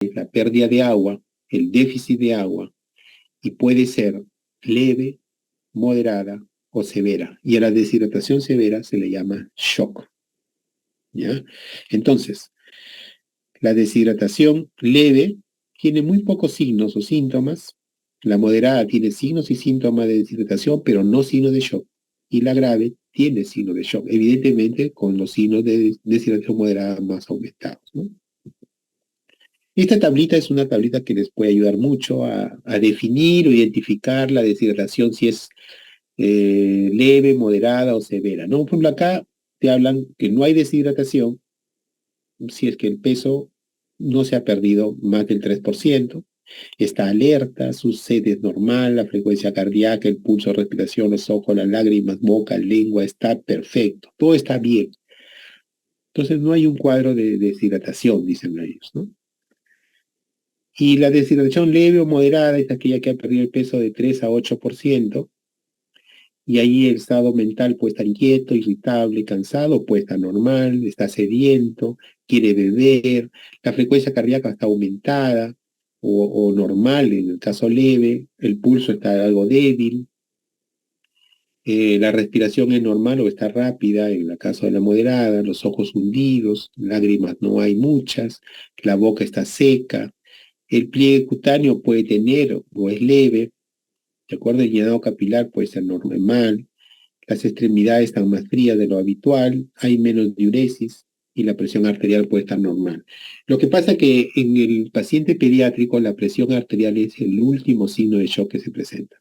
la pérdida de agua, el déficit de agua, y puede ser leve, moderada o severa. Y a la deshidratación severa se le llama shock. ¿Ya? Entonces, la deshidratación leve tiene muy pocos signos o síntomas. La moderada tiene signos y síntomas de deshidratación, pero no signos de shock. Y la grave tiene signos de shock, evidentemente con los signos de deshidratación moderada más aumentados, ¿no? Esta tablita es una tablita que les puede ayudar mucho a definir o identificar la deshidratación, si es leve, moderada o severa, ¿no? Por ejemplo, acá te hablan que no hay deshidratación si es que el peso no se ha perdido más del 3%, está alerta, su sed es normal, la frecuencia cardíaca, el pulso, respiración, los ojos, las lágrimas, boca, lengua, está perfecto, todo está bien. Entonces no hay un cuadro de deshidratación, dicen ellos, ¿no? Y la deshidratación leve o moderada es aquella que ha perdido el peso de 3 a 8%, y ahí el estado mental puede estar inquieto, irritable, cansado, puede estar normal, está sediento, quiere beber, la frecuencia cardíaca está aumentada o normal en el caso leve, el pulso está algo débil, la respiración es normal o está rápida en el caso de la moderada, los ojos hundidos, lágrimas no hay muchas, la boca está seca, el pliegue cutáneo puede tener o es leve, de acuerdo, el llenado capilar puede ser normal, las extremidades están más frías de lo habitual, hay menos diuresis y la presión arterial puede estar normal. Lo que pasa es que en el paciente pediátrico la presión arterial es el último signo de shock que se presenta.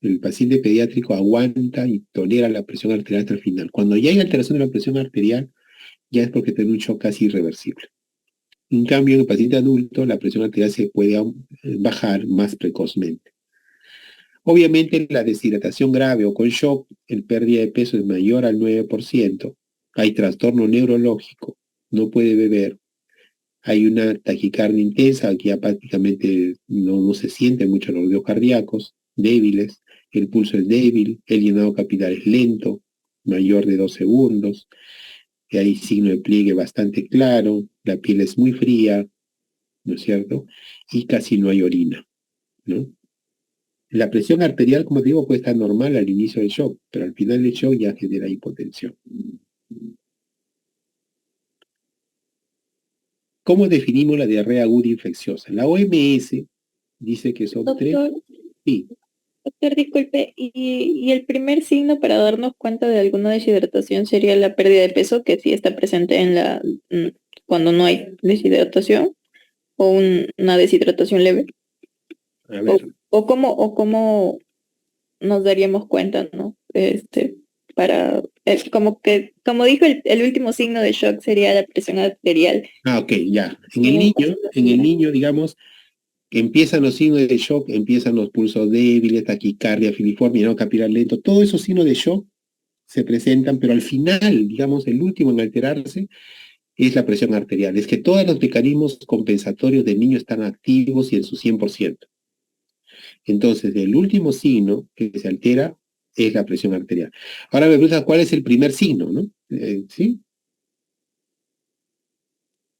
El paciente pediátrico aguanta y tolera la presión arterial hasta el final. Cuando ya hay alteración de la presión arterial, ya es porque tiene un shock casi irreversible. En cambio, en el paciente adulto, la presión arterial se puede bajar más precozmente. Obviamente, la deshidratación grave o con shock, el pérdida de peso es mayor al 9%, hay trastorno neurológico, no puede beber, hay una taquicardia intensa, aquí ya prácticamente no se sienten mucho los latidos cardíacos, débiles, el pulso es débil, el llenado capilar es lento, mayor de 2 segundos, y hay signo de pliegue bastante claro, la piel es muy fría, ¿no es cierto? Y casi no hay orina, ¿no? La presión arterial, como digo, puede estar normal al inicio del shock, pero al final del shock ya genera hipotensión. ¿Cómo definimos la diarrea aguda infecciosa? La OMS dice que son tres. Doctor, Sí, doctor, disculpe, y el primer signo para darnos cuenta de alguna deshidratación sería la pérdida de peso, que sí está presente en cuando no hay deshidratación, o una deshidratación leve, a o, ver, o cómo nos daríamos cuenta, ¿no? Es como que, como dijo el último signo de shock sería la presión arterial. ok, ya. ¿En cuál En el sería? niño, digamos, empiezan los signos de shock, empiezan los pulsos débiles, taquicardia, filiforme, llenado capilar lento, todos esos signos de shock se presentan, pero al final, digamos, el último en alterarse es la presión arterial. Es que todos los mecanismos compensatorios del niño están activos y en su 100%. Entonces, el último signo que se altera es la presión arterial. Ahora me pregunta cuál es el primer signo, ¿no? ¿Sí?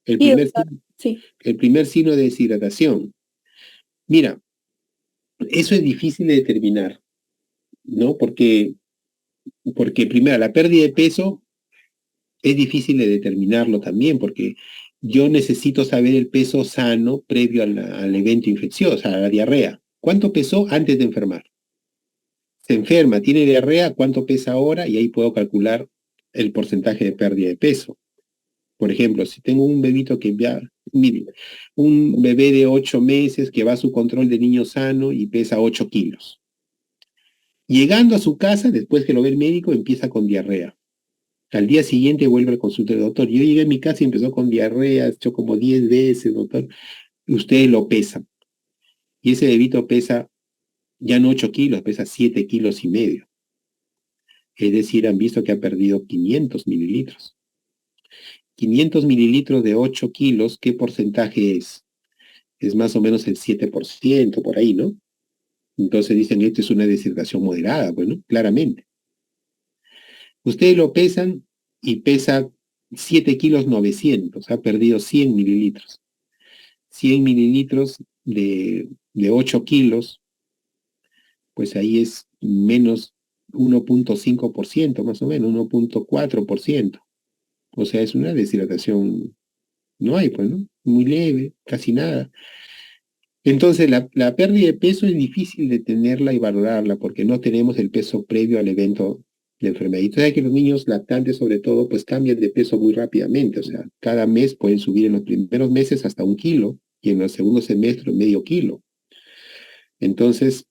El Sí, primer, doctor, sí. el primer signo de deshidratación. Mira, eso es difícil de determinar, ¿no? Porque primero, la pérdida de peso es difícil de determinarlo también, porque yo necesito saber el peso sano previo al evento infeccioso, a la diarrea. ¿Cuánto pesó antes de enfermar? Se enferma, tiene diarrea, ¿cuánto pesa ahora? Y ahí puedo calcular el porcentaje de pérdida de peso. Por ejemplo, si tengo un bebito que ya, mire, un bebé de 8 meses que va a su control de niño sano y pesa 8 kilos. Llegando a su casa, después que lo ve el médico, empieza con diarrea. Al día siguiente vuelve al consultorio, doctor. Yo llegué a mi casa y empezó con diarrea, ha hecho como 10 veces, doctor. Ustedes lo pesan. Y ese bebito pesa ya no 8 kilos, pesa 7 kilos y medio. Es decir, han visto que ha perdido 500 mililitros. 500 mililitros de 8 kilos, ¿qué porcentaje es? Es más o menos el 7%, por ahí, ¿no? Entonces dicen, esto es una deshidratación moderada, bueno, claramente. Ustedes lo pesan y pesa 7 kilos 900, ha perdido 100 mililitros. 100 mililitros de 8 kilos, pues ahí es menos 1.5%, más o menos, 1.4%. O sea, es una deshidratación, no hay, pues, ¿no? Muy leve, casi nada. Entonces, la pérdida de peso es difícil de tenerla y valorarla porque no tenemos el peso previo al evento de enfermedad. Y tú sabes que los niños lactantes, sobre todo, pues cambian de peso muy rápidamente. O sea, cada mes pueden subir en los primeros meses hasta 1 kilo y en los segundos semestres medio kilo. Entonces,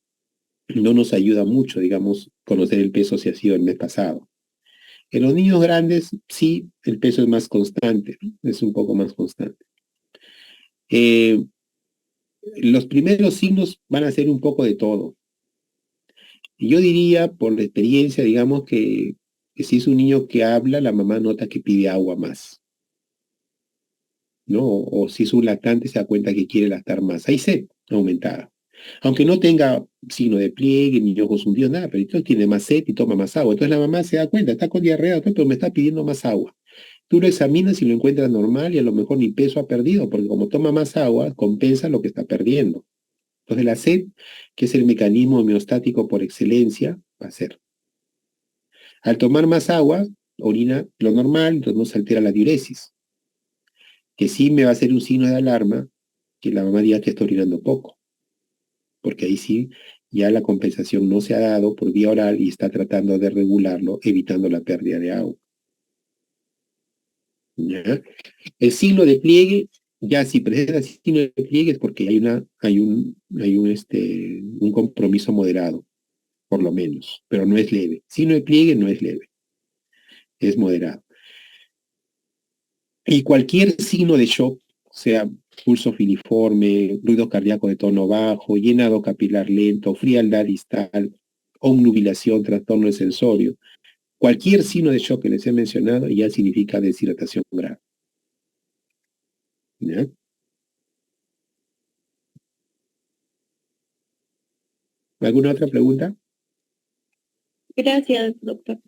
no nos ayuda mucho, digamos, conocer el peso si ha sido el mes pasado. En los niños grandes, sí, el peso es más constante, ¿no? Es un poco más constante. Los primeros signos van a ser un poco de todo. Y yo diría, por la experiencia, digamos, que si es un niño que habla, la mamá nota que pide agua más, ¿no? O si es un lactante, se da cuenta que quiere lactar más. Hay sed aumentada. Aunque no tenga signo de pliegue, ni ojos hundidos, nada, pero entonces tiene más sed y toma más agua. Entonces la mamá se da cuenta, está con diarrea, doctor, pero me está pidiendo más agua. Tú lo examinas y lo encuentras normal y a lo mejor ni peso ha perdido, porque como toma más agua, compensa lo que está perdiendo. Entonces la sed, que es el mecanismo homeostático por excelencia, va a ser. Al tomar más agua, orina lo normal, entonces no se altera la diuresis, que sí me va a ser un signo de alarma que la mamá diga que está orinando poco, porque ahí sí ya la compensación no se ha dado por vía oral y está tratando de regularlo, evitando la pérdida de agua. ¿Ya? El signo de pliegue, ya si presenta signo de pliegue es porque hay un compromiso moderado, por lo menos, pero no es leve. Signo de pliegue no es leve, es moderado. Y cualquier signo de shock, sea pulso filiforme, ruido cardíaco de tono bajo, llenado capilar lento, frialdad distal, obnubilación, trastorno de sensorio, cualquier signo de shock que les he mencionado ya significa deshidratación grave. ¿Ya? ¿Alguna otra pregunta? Gracias, doctor.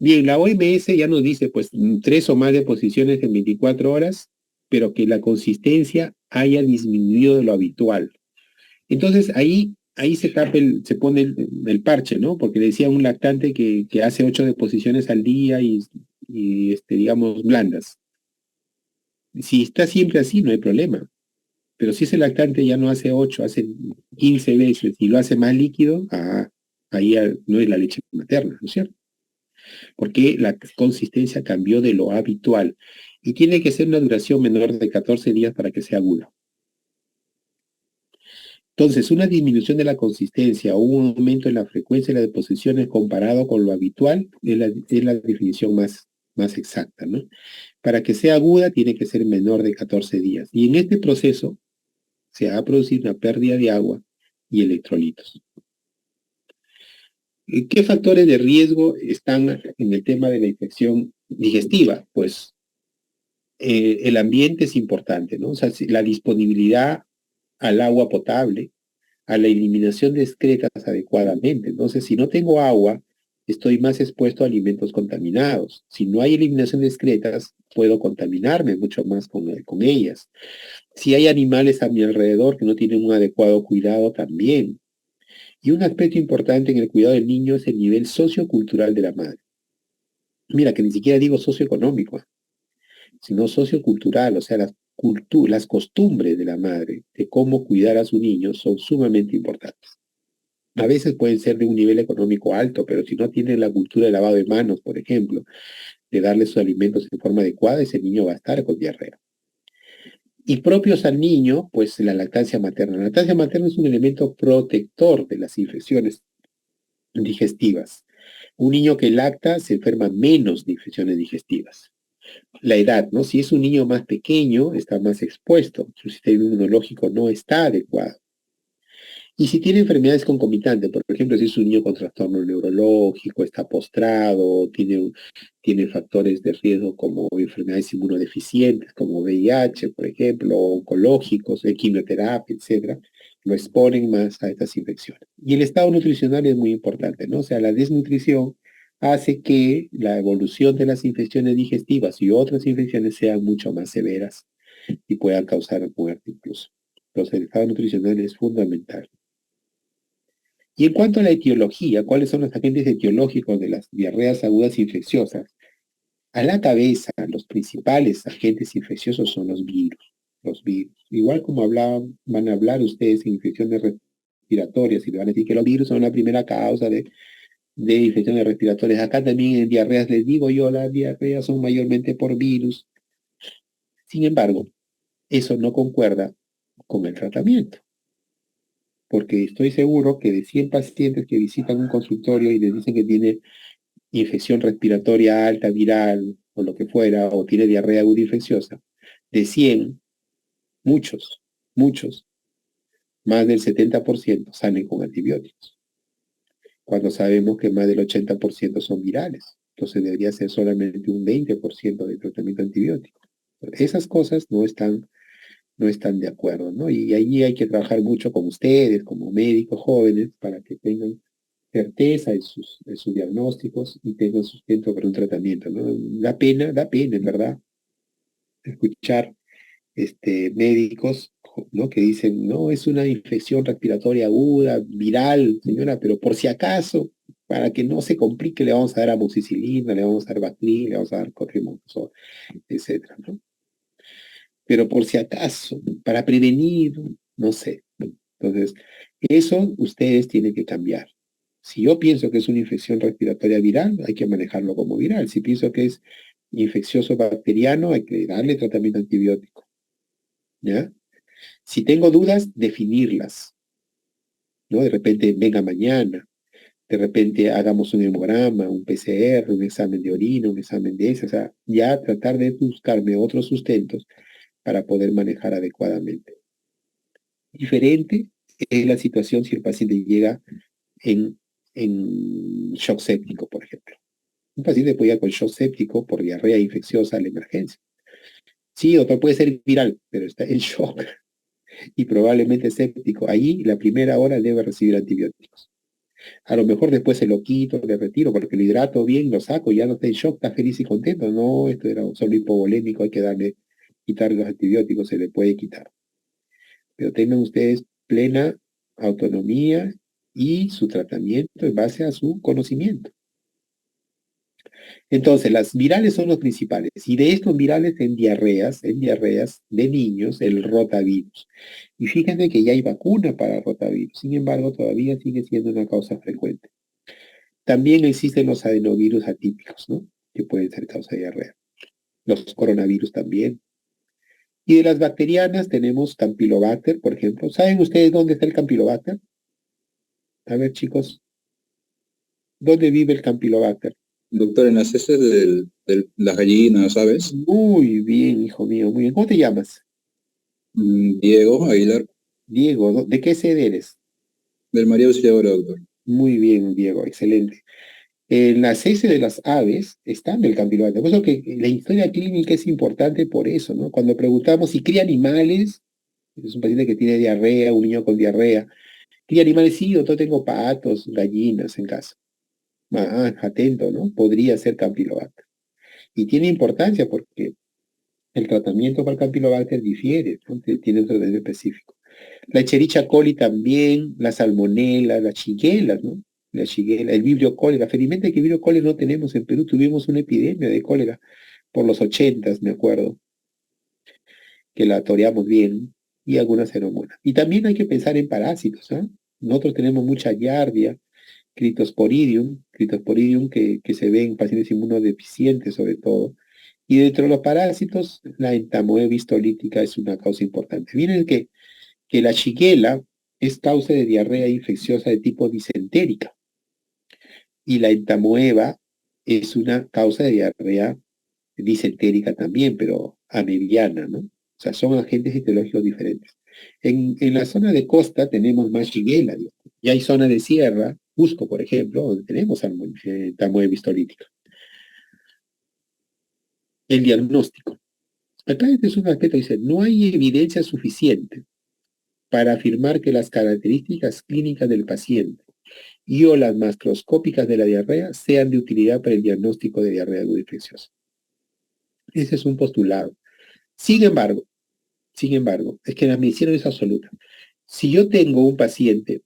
Bien, la OMS ya nos dice, pues, 3 o más deposiciones en 24 horas, pero que la consistencia haya disminuido de lo habitual. Entonces, ahí se pone el parche, ¿no? Porque decía un lactante que hace 8 deposiciones al día y digamos, blandas. Si está siempre así, no hay problema. Pero si ese lactante ya no hace 8, hace 15 veces y lo hace más líquido, ahí ya no es la leche materna, ¿no es cierto? Porque la consistencia cambió de lo habitual y tiene que ser una duración menor de 14 días para que sea aguda. Entonces, una disminución de la consistencia o un aumento en la frecuencia de las deposiciones comparado con lo habitual es la definición más exacta, ¿no? Para que sea aguda tiene que ser menor de 14 días. Y en este proceso se va a producir una pérdida de agua y electrolitos. ¿Qué factores de riesgo están en el tema de la infección digestiva? Pues el ambiente es importante, ¿no? O sea, la disponibilidad al agua potable, a la eliminación de excretas adecuadamente. Entonces, si no tengo agua, estoy más expuesto a alimentos contaminados. Si no hay eliminación de excretas, puedo contaminarme mucho más con ellas. Si hay animales a mi alrededor que no tienen un adecuado cuidado, también. Y un aspecto importante en el cuidado del niño es el nivel sociocultural de la madre. Mira, que ni siquiera digo socioeconómico, sino sociocultural, o sea, las costumbres de la madre, de cómo cuidar a su niño, son sumamente importantes. A veces pueden ser de un nivel económico alto, pero si no tienen la cultura de lavado de manos, por ejemplo, de darle sus alimentos en forma adecuada, ese niño va a estar con diarrea. Y propios al niño, pues la lactancia materna. La lactancia materna es un elemento protector de las infecciones digestivas. Un niño que lacta se enferma menos de infecciones digestivas. La edad, ¿no? Si es un niño más pequeño, está más expuesto, su sistema inmunológico no está adecuado. Y si tiene enfermedades concomitantes, por ejemplo, si es un niño con trastorno neurológico, está postrado, tiene factores de riesgo como enfermedades inmunodeficientes, como VIH, por ejemplo, oncológicos, quimioterapia, etcétera, lo exponen más a estas infecciones. Y el estado nutricional es muy importante, ¿no? O sea, la desnutrición hace que la evolución de las infecciones digestivas y otras infecciones sean mucho más severas y puedan causar muerte incluso. Entonces, el estado nutricional es fundamental. Y en cuanto a la etiología, ¿cuáles son los agentes etiológicos de las diarreas agudas infecciosas? A la cabeza, los principales agentes infecciosos son los virus. Los virus. Igual como van a hablar ustedes en infecciones respiratorias y le van a decir que los virus son la primera causa de infecciones respiratorias. Acá también en diarreas les digo yo, las diarreas son mayormente por virus. Sin embargo, eso no concuerda con el tratamiento, porque estoy seguro que de 100 pacientes que visitan un consultorio y les dicen que tiene infección respiratoria alta, viral, o lo que fuera, o tiene diarrea aguda infecciosa, de 100, muchos, más del 70% salen con antibióticos, cuando sabemos que más del 80% son virales. Entonces debería ser solamente un 20% de tratamiento antibiótico. Esas cosas no están de acuerdo, ¿no? Y ahí hay que trabajar mucho con ustedes, como médicos jóvenes, para que tengan certeza en sus diagnósticos y tengan sustento para un tratamiento, ¿no? Da pena, en verdad, escuchar médicos, ¿no? Que dicen, no, es una infección respiratoria aguda, viral, señora, pero por si acaso, para que no se complique, le vamos a dar amoxicilina, le vamos a dar Bactrim, le vamos a dar cotrimoxazol, etcétera, ¿no? Pero por si acaso, para prevenir, no sé. Entonces, eso ustedes tienen que cambiar. Si yo pienso que es una infección respiratoria viral, hay que manejarlo como viral. Si pienso que es infeccioso bacteriano, hay que darle tratamiento antibiótico. ¿Ya? Si tengo dudas, definirlas, ¿no? De repente, venga mañana, de repente hagamos un hemograma, un PCR, un examen de orina, un examen de ese, o sea, ya tratar de buscarme otros sustentos para poder manejar adecuadamente. Diferente es la situación si el paciente llega en, en shock séptico, por ejemplo. Un paciente puede ir con shock séptico por diarrea infecciosa a la emergencia. Sí, doctor, puede ser viral, pero está en shock y probablemente séptico. Allí, la primera hora debe recibir antibióticos. A lo mejor después se lo quito, le retiro, porque lo hidrato bien, lo saco, ya no está en shock, está feliz y contento. No, esto era solo hipovolémico, hay que quitar los antibióticos, se le puede quitar. Pero tengan ustedes plena autonomía y su tratamiento en base a su conocimiento. Entonces, las virales son los principales. Y de estos virales en diarreas de niños, el rotavirus. Y fíjense que ya hay vacuna para rotavirus. Sin embargo, todavía sigue siendo una causa frecuente. También existen los adenovirus atípicos, ¿no? Que pueden ser causa de diarrea. Los coronavirus también. Y de las bacterianas tenemos Campylobacter, por ejemplo. ¿Saben ustedes dónde está el Campylobacter? A ver, chicos, ¿dónde vive el Campylobacter? Doctor, en las heces de las gallinas, ¿sabes? Muy bien, hijo mío, muy bien. ¿Cómo te llamas? Diego Aguilar, Diego, ¿de qué sede eres? del María Auxiliadora, doctor. Muy bien, Diego, excelente. En la cese de las aves están el campylobacter. Por eso que la historia clínica es importante por eso, ¿no? Cuando preguntamos si cría animales, es un paciente que tiene diarrea, un niño con diarrea, cría animales, sí, doctor, tengo patos, gallinas en casa. Ah, atento, ¿no? Podría ser campylobacter. Y tiene importancia porque el tratamiento para el campylobacter difiere, ¿no? Tiene un tratamiento específico. La Escherichia coli también, la salmonela, las shigella, ¿no? La shigella, el vibrio cólera. Felizmente que vibrio cólera no tenemos en Perú, tuvimos una epidemia de cólera por los 80, me acuerdo, que la toreamos bien, y algunas xenomonas. Y también hay que pensar en parásitos, ¿ah? Nosotros tenemos mucha giardia, critosporidium que se ve en pacientes inmunodeficientes sobre todo. Y dentro de los parásitos, la entamoeba histolítica es una causa importante. Miren que la shigella es causa de diarrea infecciosa de tipo disentérica y la entamoeba es una causa de diarrea disentérica también, pero amebiana, ¿no? O sea, son agentes etiológicos diferentes. En la zona de costa tenemos más shigella, ¿no? Y hay zona de sierra, Cusco, por ejemplo, donde tenemos entamoeba histolítica. El diagnóstico. Acá este es un aspecto, dice, no hay evidencia suficiente para afirmar que las características clínicas del paciente y o las macroscópicas de la diarrea sean de utilidad para el diagnóstico de diarrea aguda infecciosa. Ese es un postulado. Sin embargo, sin embargo, es que la medicina no es absoluta. Si yo tengo un paciente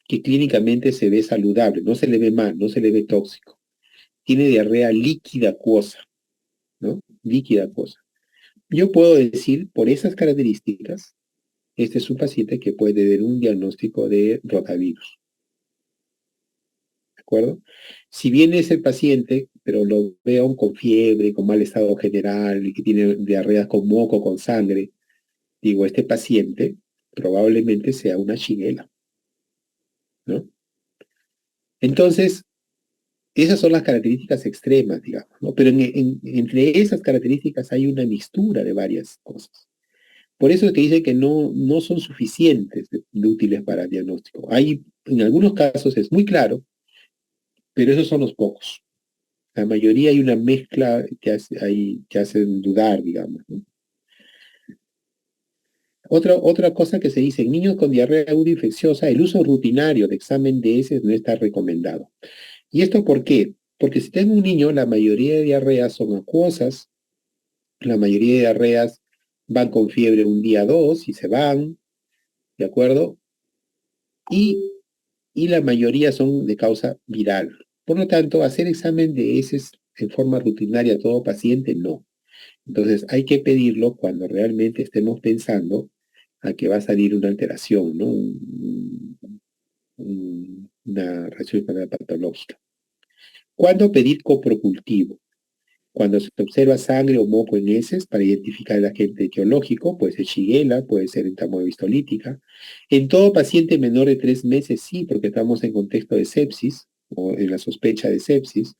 que clínicamente se ve saludable, no se le ve mal, no se le ve tóxico, tiene diarrea líquida acuosa, ¿no? Líquida acuosa. Yo puedo decir, por esas características, este es un paciente que puede tener un diagnóstico de rotavirus, ¿de acuerdo? Si viene ese paciente, pero lo veo con fiebre, con mal estado general, y que tiene diarrea con moco, con sangre, digo, este paciente probablemente sea una shigella, ¿no? Entonces, esas son las características extremas, digamos, ¿no? Pero entre esas características hay una mixtura de varias cosas. Por eso es que dicen que no son suficientes de útiles para el diagnóstico. Hay, en algunos casos es muy claro, pero esos son los pocos. La mayoría hay una mezcla que hace dudar, digamos, ¿no? Otra cosa que se dice, en niños con diarrea aguda infecciosa, el uso rutinario de examen de heces no está recomendado. ¿Y esto por qué? Porque si tengo un niño, la mayoría de diarreas son acuosas, la mayoría de diarreas van con fiebre un día, dos y se van, ¿de acuerdo? Y la mayoría son de causa viral. Por lo tanto, hacer examen de heces en forma rutinaria a todo paciente, no. Entonces, hay que pedirlo cuando realmente estemos pensando a que va a salir una alteración, ¿no? Una reacción patológica. ¿Cuándo pedir coprocultivo? Cuando se observa sangre o moco en heces para identificar el agente etiológico, puede ser Shigella, puede ser entamoeba histolítica. En todo paciente menor de 3 meses, sí, porque estamos en contexto de sepsis o en la sospecha de sepsis.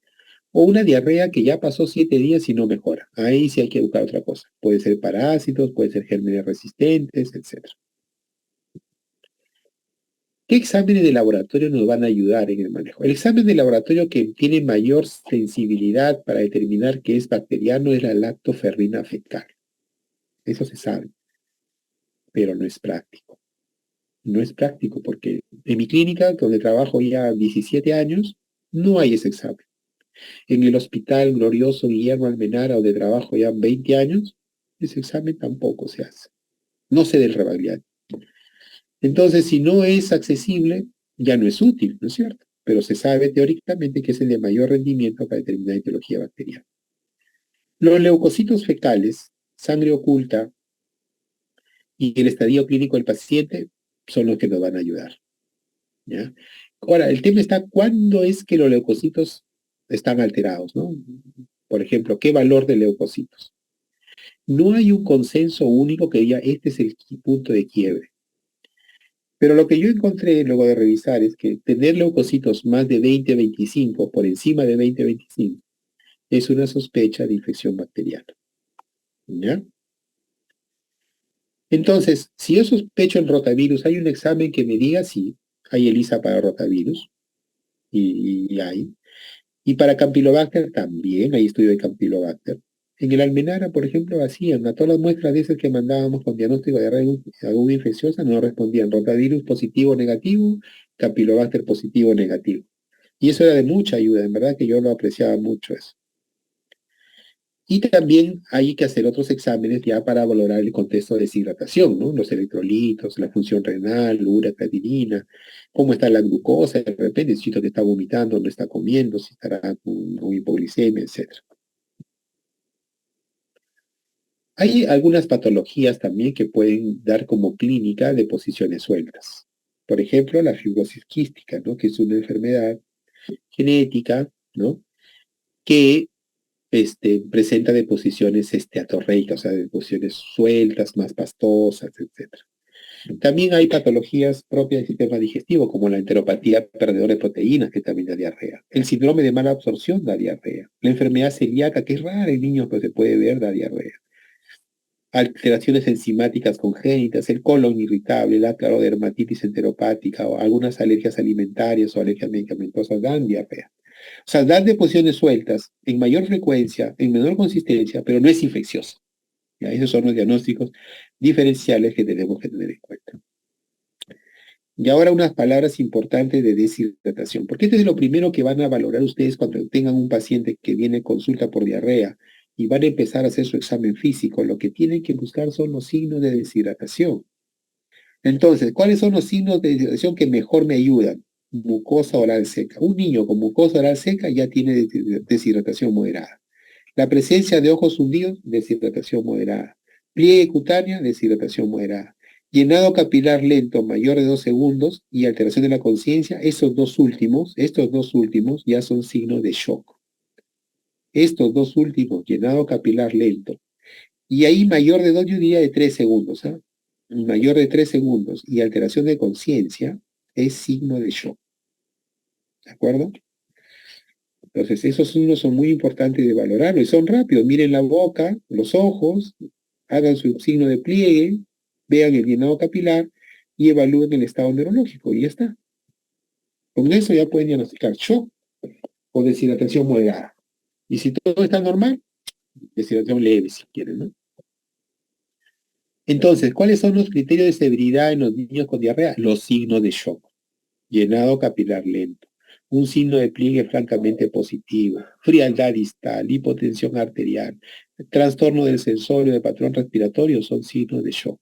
O una diarrea que ya pasó 7 días y no mejora. Ahí sí hay que buscar otra cosa. Puede ser parásitos, puede ser gérmenes resistentes, etc. ¿Qué exámenes de laboratorio nos van a ayudar en el manejo? El examen de laboratorio que tiene mayor sensibilidad para determinar que es bacteriano es la lactoferrina fecal. Eso se sabe, pero no es práctico. No es práctico porque en mi clínica, donde trabajo ya 17 años, no hay ese examen. En el hospital glorioso Guillermo Almenara, donde trabajo ya 20 años, ese examen tampoco se hace. No se del Rebagliati. Entonces, si no es accesible, ya no es útil, ¿no es cierto? Pero se sabe teóricamente que es el de mayor rendimiento para determinar etiología bacteriana. Los leucocitos fecales, sangre oculta y el estadio clínico del paciente son los que nos van a ayudar, ¿ya? Ahora, el tema está cuándo es que los leucocitos están alterados, ¿no? Por ejemplo, ¿qué valor de leucocitos? No hay un consenso único que diga este es el punto de quiebre. Pero lo que yo encontré luego de revisar es que tener leucocitos más de 20-25, por encima de 20-25, es una sospecha de infección bacteriana, ¿ya? Entonces, si yo sospecho el rotavirus, hay un examen que me diga si hay ELISA para rotavirus, y hay. Y para Campylobacter también, hay estudio de Campylobacter. En el Almenara, por ejemplo, hacían a todas las muestras de esas que mandábamos con diagnóstico de diarrea aguda infecciosa, no respondían rotavirus positivo o negativo, Campylobacter positivo o negativo. Y eso era de mucha ayuda, en verdad que yo lo apreciaba mucho eso. Y también hay que hacer otros exámenes ya para valorar el contexto de deshidratación, ¿no? Los electrolitos, la función renal, urea, creatinina, cómo está la glucosa, de repente, si el que está vomitando, no está comiendo, si estará con hipoglicemia, etc. Hay algunas patologías también que pueden dar como clínica deposiciones sueltas. Por ejemplo, la fibrosis quística, ¿no? Que es una enfermedad genética, ¿no? Que presenta deposiciones atorreicas, o sea, deposiciones sueltas, más pastosas, etc. También hay patologías propias del sistema digestivo, como la enteropatía perdedora de proteínas, que también da diarrea. El síndrome de mala absorción da diarrea. La enfermedad celíaca, que es rara en niños, pero se puede ver, da diarrea. Alteraciones enzimáticas congénitas, el colon irritable, la clorodermatitis enteropática, o algunas alergias alimentarias o alergias medicamentosas dan diarrea. O sea, dan deposiciones sueltas en mayor frecuencia, en menor consistencia, pero no es infecciosa. ¿Ya? Esos son los diagnósticos diferenciales que tenemos que tener en cuenta. Y ahora unas palabras importantes de deshidratación, porque este es lo primero que van a valorar ustedes cuando tengan un paciente que viene a consulta por diarrea y van a empezar a hacer su examen físico, lo que tienen que buscar son los signos de deshidratación. Entonces, ¿cuáles son los signos de deshidratación que mejor me ayudan? Mucosa oral seca. Un niño con mucosa oral seca ya tiene deshidratación moderada. La presencia de ojos hundidos, deshidratación moderada. Pliegue cutánea, deshidratación moderada. Llenado capilar lento mayor de 2 segundos y alteración de la conciencia, estos dos últimos ya son signos de shock. Estos dos últimos, llenado capilar lento, y ahí mayor de 2, yo diría de 3 segundos, ¿ah? Mayor de 3 segundos y alteración de conciencia es signo de shock. ¿De acuerdo? Entonces, esos signos son muy importantes de valorarlo y son rápidos. Miren la boca, los ojos, hagan su signo de pliegue, vean el llenado capilar y evalúen el estado neurológico y ya está. Con eso ya pueden diagnosticar shock o deshidratación moderada. Y si todo está normal, deshidratación leve si quieren, ¿no? Entonces, ¿cuáles son los criterios de severidad en los niños con diarrea? Los signos de shock. Llenado capilar lento. Un signo de pliegue francamente positivo. Frialdad distal, hipotensión arterial, trastorno del sensorio, de patrón respiratorio son signos de shock.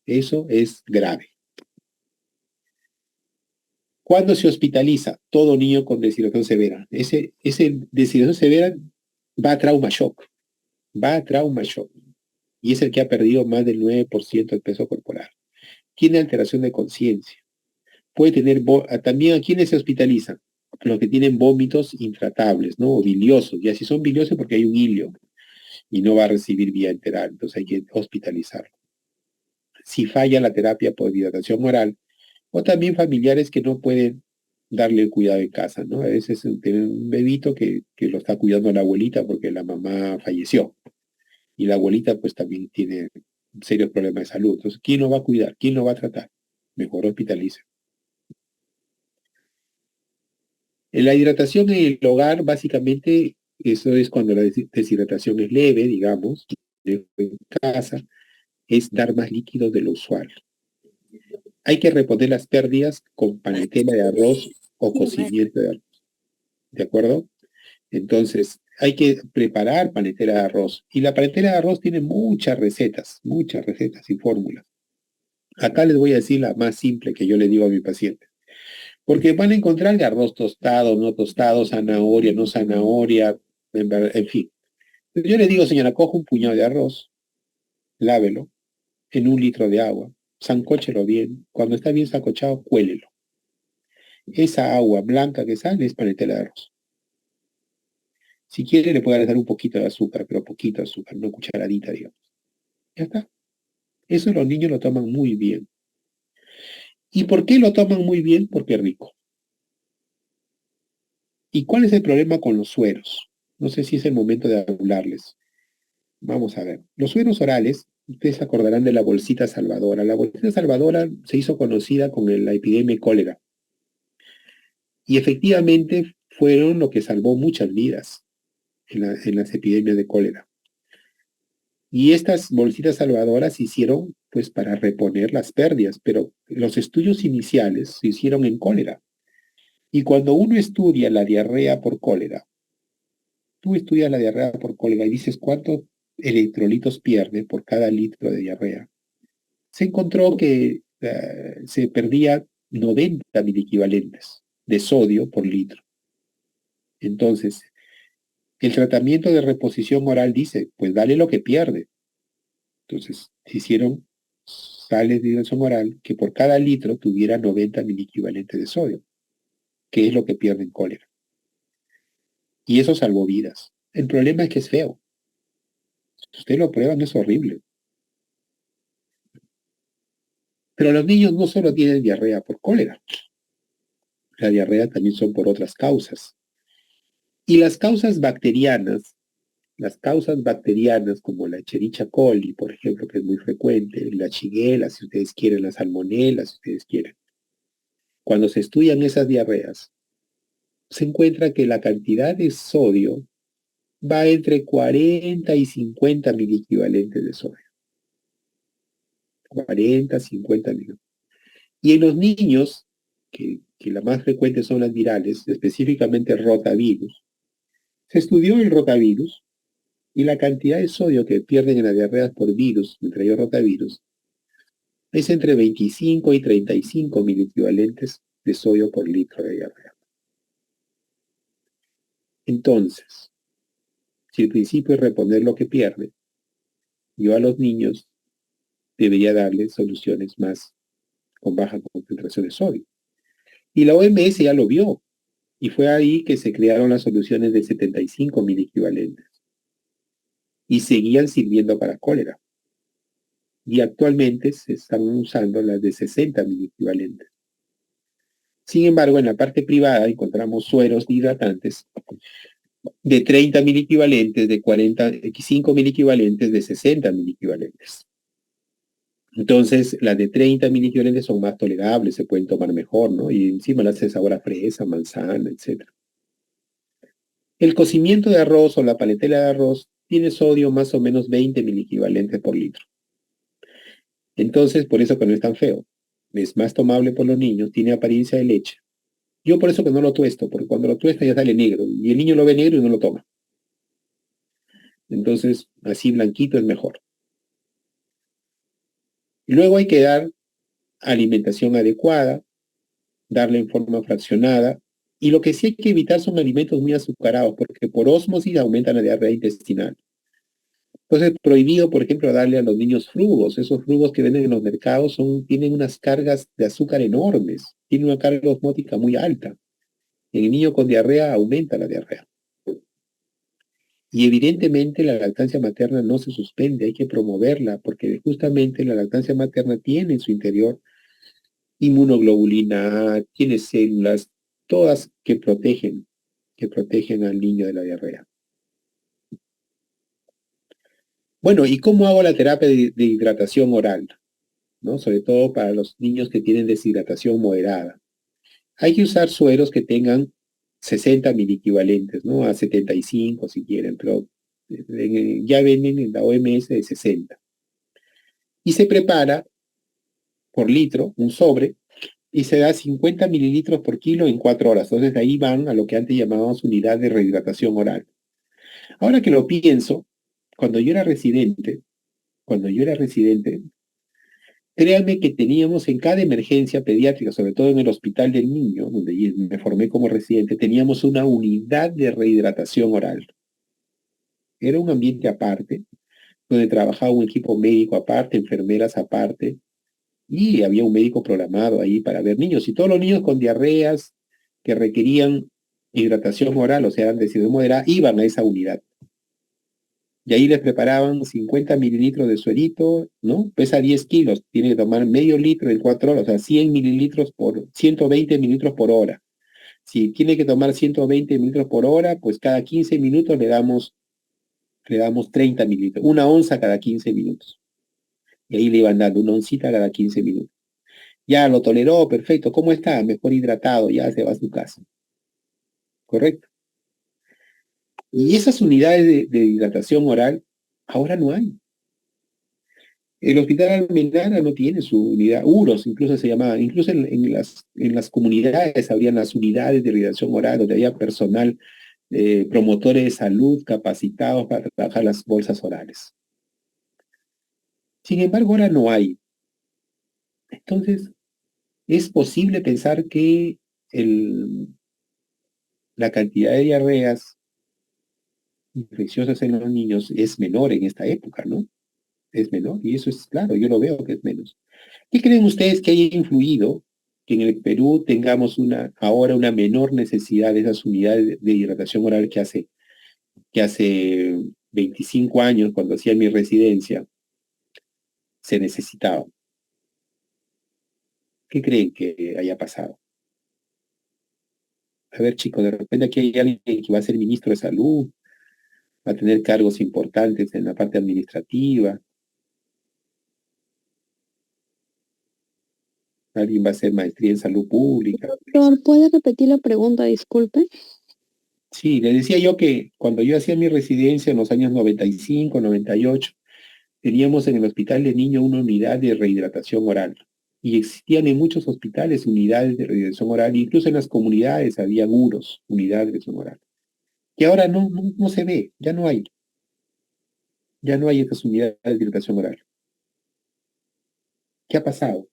Eso es grave. ¿Cuándo se hospitaliza? Todo niño con deshidratación severa. Ese deshidratación severa va a trauma shock. Va a trauma shock. Y es el que ha perdido más del 9% del peso corporal. Tiene alteración de conciencia. Puede tener, también a quienes se hospitalizan, los que tienen vómitos intratables, ¿no? O biliosos. Y así son biliosos porque hay un hilio y no va a recibir vía enteral. Entonces hay que hospitalizarlo. Si falla la terapia por hidratación oral, o también familiares que no pueden darle el cuidado en casa, ¿no? A veces tienen un bebito que lo está cuidando la abuelita porque la mamá falleció. Y la abuelita pues también tiene serios problemas de salud. Entonces, ¿quién lo va a cuidar? ¿Quién lo va a tratar? Mejor hospitalice. En la hidratación en el hogar, básicamente, eso es cuando la deshidratación es leve, digamos, en casa, es dar más líquidos de lo usual. Hay que reponer las pérdidas con panetela de arroz o cocimiento de arroz. ¿De acuerdo? Entonces, hay que preparar panetela de arroz. Y la panetela de arroz tiene muchas recetas y fórmulas. Acá les voy a decir la más simple que yo le digo a mi paciente. Porque van a encontrar de arroz tostado, no tostado, zanahoria, no zanahoria, en fin. Yo le digo, señora, coja un puñado de arroz, lávelo en 1 litro de agua, sancóchelo bien. Cuando está bien sancochado, cuélelo. Esa agua blanca que sale es panetela de arroz. Si quiere, le puede agregar un poquito de azúcar, pero poquito azúcar, una cucharadita, digamos. Ya está. Eso los niños lo toman muy bien. ¿Y por qué lo toman muy bien? Porque es rico. ¿Y cuál es el problema con los sueros? No sé si es el momento de hablarles. Vamos a ver. Los sueros orales, ustedes se acordarán de la bolsita salvadora. La bolsita salvadora se hizo conocida con la epidemia de cólera. Y efectivamente fueron lo que salvó muchas vidas en las epidemias de cólera. Y estas bolsitas salvadoras se hicieron pues para reponer las pérdidas, pero los estudios iniciales se hicieron en cólera. Y cuando uno estudia la diarrea por cólera, tú estudias la diarrea por cólera y dices cuántos electrolitos pierde por cada litro de diarrea. Se encontró que se perdía 90 miliequivalentes de sodio por litro. Entonces, el tratamiento de reposición oral dice, pues dale lo que pierde. Entonces, se hicieron sales de hidratación oral que por cada litro tuviera 90 miliequivalentes de sodio, que es lo que pierde en cólera. Y eso salvó vidas. El problema es que es feo. Si ustedes lo prueban, es horrible. Pero los niños no solo tienen diarrea por cólera. La diarrea también son por otras causas. Y las causas bacterianas como la Escherichia coli, por ejemplo, que es muy frecuente, la Shigella, si ustedes quieren, la Salmonella, si ustedes quieren. Cuando se estudian esas diarreas, se encuentra que la cantidad de sodio va entre 40 y 50 miliequivalentes de sodio. 40, 50 miliequivalentes. Y en los niños, que la más frecuente son las virales, específicamente el rotavirus, se estudió el rotavirus Y la cantidad de sodio que pierden en las diarreas por virus, entre ellos rotavirus, es entre 25 y 35 miliequivalentes de sodio por litro de diarrea. Entonces, si el principio es reponer lo que pierde, yo a los niños debería darles soluciones más con baja concentración de sodio. Y la OMS ya lo vio, y fue ahí que se crearon las soluciones de 75 miliequivalentes. Y seguían sirviendo para cólera. Y actualmente se están usando las de 60 miliequivalentes. Sin embargo, en la parte privada encontramos sueros hidratantes de 30 miliequivalentes, de 45 miliequivalentes, de 60 miliequivalentes. Entonces, las de 30 miliequivalentes son más tolerables, se pueden tomar mejor, ¿no? Y encima las hace sabor a fresa, manzana, etc. El cocimiento de arroz o la paletela de arroz tiene sodio más o menos 20 miliequivalentes por litro. Entonces, por eso que no es tan feo. Es más tomable por los niños, tiene apariencia de leche. Yo por eso que no lo tuesto, porque cuando lo tuesta ya sale negro, y el niño lo ve negro y no lo toma. Entonces, así blanquito es mejor. Y luego hay que dar alimentación adecuada, darle en forma fraccionada, y lo que sí hay que evitar son alimentos muy azucarados, porque por ósmosis aumentan la diarrea intestinal. Entonces, prohibido, por ejemplo, darle a los niños frugos. Esos frugos que venden en los mercados tienen unas cargas de azúcar enormes, tienen una carga osmótica muy alta. En el niño con diarrea aumenta la diarrea. Y evidentemente la lactancia materna no se suspende, hay que promoverla, porque justamente la lactancia materna tiene en su interior inmunoglobulina A, tiene células, todas que protegen al niño de la diarrea. Bueno, ¿y cómo hago la terapia de hidratación oral? ¿No? Sobre todo para los niños que tienen deshidratación moderada. Hay que usar sueros que tengan 60 miliequivalentes, ¿no? A 75 si quieren, pero ya venden en la OMS de 60. Y se prepara por litro, un sobre, y se da 50 mililitros por kilo en 4 horas. Entonces ahí van a lo que antes llamábamos unidad de rehidratación oral. Ahora que lo pienso, cuando yo era residente, créanme que teníamos en cada emergencia pediátrica, sobre todo en el Hospital del Niño, donde me formé como residente, teníamos una unidad de rehidratación oral. Era un ambiente aparte, donde trabajaba un equipo médico aparte, enfermeras aparte, y había un médico programado ahí para ver niños. Y todos los niños con diarreas que requerían hidratación oral, o sea, eran de deshidratación moderada, iban a esa unidad. Y ahí les preparaban 50 mililitros de suerito, ¿no? Pesa 10 kilos, tiene que tomar medio litro en 4 horas, o sea, 120 mililitros por hora. Si tiene que tomar 120 mililitros por hora, pues cada 15 minutos le damos 30 mililitros, una onza cada 15 minutos. Y ahí le iban dando una oncita cada 15 minutos. Ya lo toleró, perfecto. ¿Cómo está? Mejor hidratado, ya se va a su casa. ¿Correcto? Y esas unidades de hidratación oral, ahora no hay. El Hospital Almenara no tiene su unidad, UROS incluso se llamaba, incluso en las comunidades habrían las unidades de hidratación oral, donde había personal, promotores de salud capacitados para trabajar las bolsas orales. Sin embargo, ahora no hay. Entonces, es posible pensar que la cantidad de diarreas infecciosas en los niños es menor en esta época, ¿no? Es menor, y eso es claro, yo lo veo que es menos. ¿Qué creen ustedes que haya influido que en el Perú tengamos ahora una menor necesidad de esas unidades de hidratación oral que hace 25 años, cuando hacía mi residencia, se necesitaba? ¿Qué creen que haya pasado? A ver, chicos, de repente aquí hay alguien que va a ser ministro de salud, va a tener cargos importantes en la parte administrativa, alguien va a hacer maestría en salud pública. Doctor, ¿puede repetir la pregunta? Disculpe. Sí, le decía yo que cuando yo hacía mi residencia en los años 95, 98, teníamos en el Hospital de Niño una unidad de rehidratación oral. Y existían en muchos hospitales unidades de rehidratación oral, incluso en las comunidades había UROS, unidades de rehidratación oral. Que ahora no se ve, ya no hay. Ya no hay estas unidades de dilatación oral. ¿Qué ha pasado?